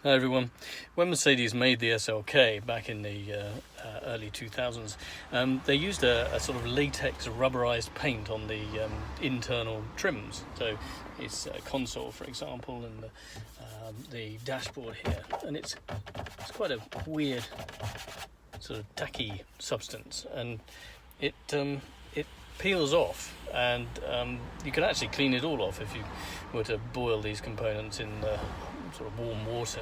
Hi everyone. When Mercedes made the SLK back in the early 2000s, they used a sort of latex rubberized paint on the internal trims. So its console, for example, and the dashboard here, and it's quite a weird sort of tacky substance, and it peels off, and you can actually clean it all off if you were to boil these components in sort of warm water.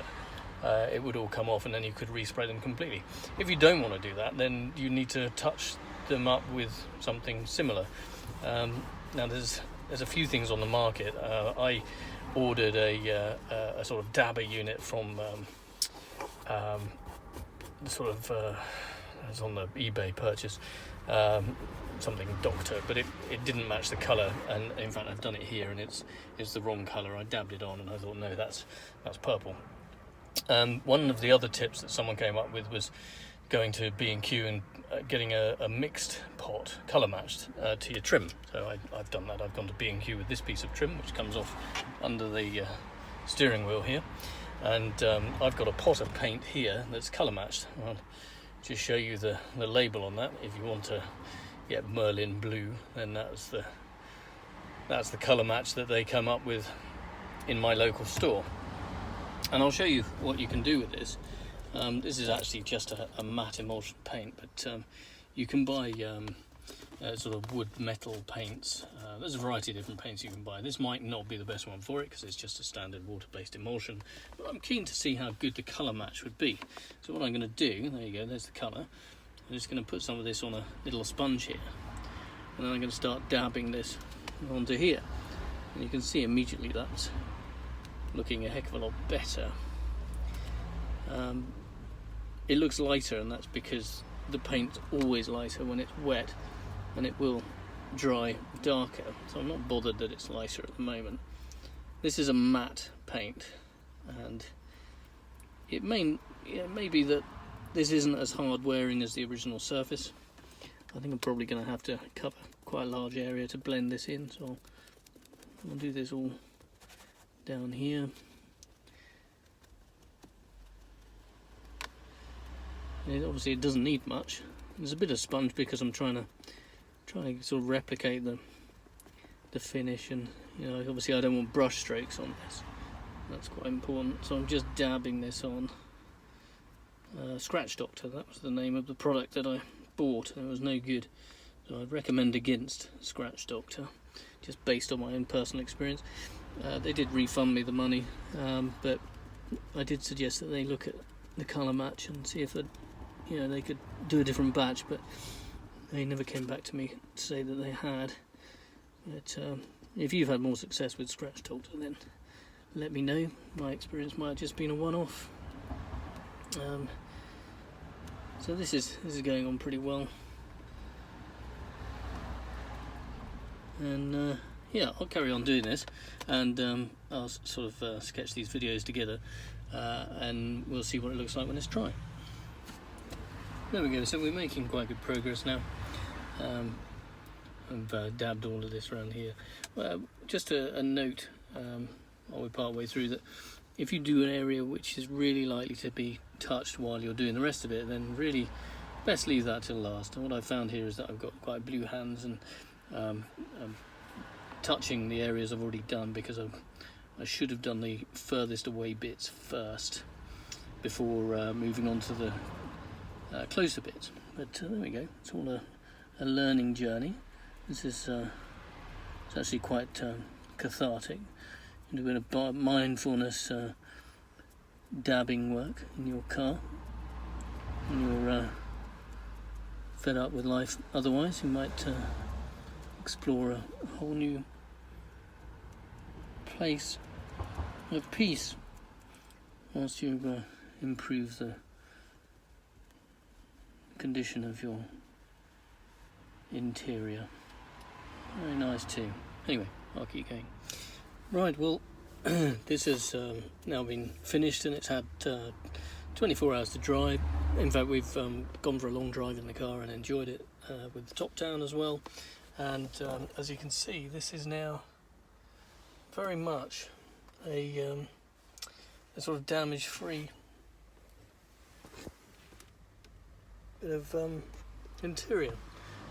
It would all come off, and then you could respray them completely. If you don't want to do that, then you need to touch them up with something similar. Now there's a few things on the market. I ordered a sort of dabber unit from it's on the eBay purchase, something Doctor, but it didn't match the colour, and in fact I've done it here and it's the wrong colour. I dabbed it on and I thought, no, that's purple. One of the other tips that someone came up with was going to B&Q and getting a mixed pot, colour matched, to your trim. So I've done that. I've gone to B&Q with this piece of trim, which comes off under the steering wheel here, and I've got a pot of paint here that's colour matched. I'll just show you the label on that. If you want to get Merlin blue, then that's the colour match that they come up with in my local store. And I'll show you what you can do with this. This is actually just a matte emulsion paint, but you can buy sort of wood metal paints. There's a variety of different paints you can buy. This might not be the best one for it because it's just a standard water-based emulsion, but I'm keen to see how good the colour match would be. So what I'm going to do, there you go, there's the colour. I'm just going to put some of this on a little sponge here, and then I'm going to start dabbing this onto here, and you can see immediately that's looking a heck of a lot better. It looks lighter, and that's because the paint's always lighter when it's wet, and it will dry darker, so I'm not bothered that it's lighter at the moment. This is a matte paint, and it may be that this isn't as hard wearing as the original surface. I think I'm probably going to have to cover quite a large area to blend this in, so I'll do this all down here. Obviously it doesn't need much. There's a bit of sponge because I'm trying to sort of replicate the finish, and obviously I don't want brush strokes on this. That's quite important. So I'm just dabbing this on. Scratch Doctor, that was the name of the product that I bought, and it was no good. So I'd recommend against Scratch Doctor, just based on my own personal experience. They did refund me the money, but I did suggest that they look at the colour match and see if they could do a different batch, but they never came back to me to say that they had. But if you've had more success with Scratch Doctor, then let me know. My experience might have just been a one-off. So this is going on pretty well, and yeah, I'll carry on doing this, and I'll sort of sketch these videos together, and we'll see what it looks like when it's dry. There we go. So we're making quite good progress now. I've dabbed all of this around here. Just a note, while we're part way through, that if you do an area which is really likely to be touched while you're doing the rest of it, then really best leave that till last. And what I've found here is that I've got quite blue hands, and I'm touching the areas I've already done because I should have done the furthest away bits first before moving on to the closer bits. But there we go. It's all a learning journey. This is it's actually quite cathartic. You're doing a bit of mindfulness dabbing work in your car, and you're fed up with life otherwise. You might explore a whole new place of peace whilst you improve the condition of your interior. Very nice too. Anyway, I'll keep going. Right, well, this has now been finished, and it's had 24 hours to dry. In fact, we've gone for a long drive in the car and enjoyed it with the top down as well. And as you can see, this is now very much a a sort of damage-free bit of interior,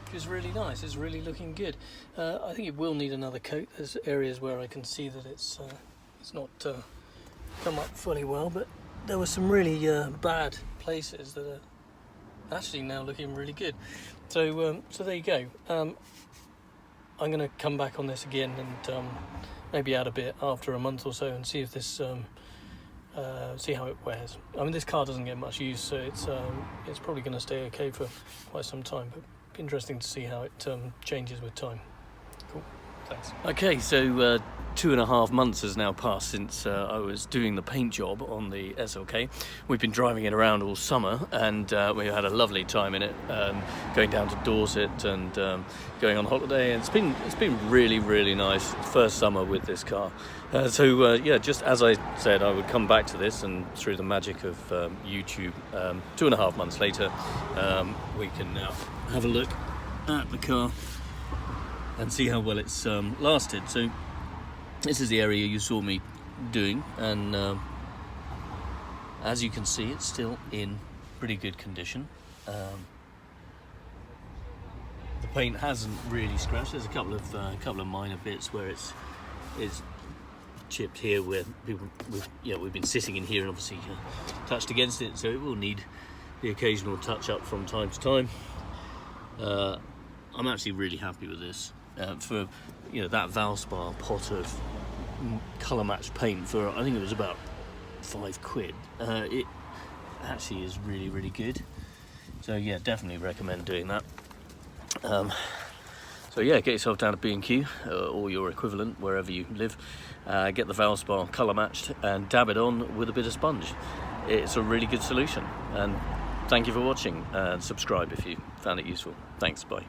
which is really nice. It's really looking good. I think it will need another coat. There's areas where I can see that it's not come up fully well, but there were some really bad places that are actually now looking really good. So there you go. I'm going to come back on this again and maybe add a bit after a month or so and see if this see how it wears. I mean, this car doesn't get much use, so it's probably going to stay okay for quite some time, but interesting to see how it changes with time. Cool, thanks. Okay, so 2.5 months has now passed since I was doing the paint job on the SLK. We've been driving it around all summer, and we had a lovely time in it, going down to Dorset and going on holiday, and it's been really, really nice first summer with this car. Yeah, just as I said, I would come back to this, and through the magic of YouTube, 2.5 months later, we can now have a look at the car and see how well it's lasted. So this is the area you saw me doing, and as you can see, it's still in pretty good condition. The paint hasn't really scratched. There's a couple of minor bits where it's chipped here, where we've been sitting in here and obviously touched against it, so it will need the occasional touch up from time to time. I'm actually really happy with this. For that Valspar pot of colour matched paint, for I think it was about £5. It actually is really, really good. So yeah, definitely recommend doing that. So yeah, get yourself down to B&Q or your equivalent wherever you live. Get the Valspar colour matched and dab it on with a bit of sponge. It's a really good solution. And thank you for watching, and subscribe if you found it useful. Thanks, bye.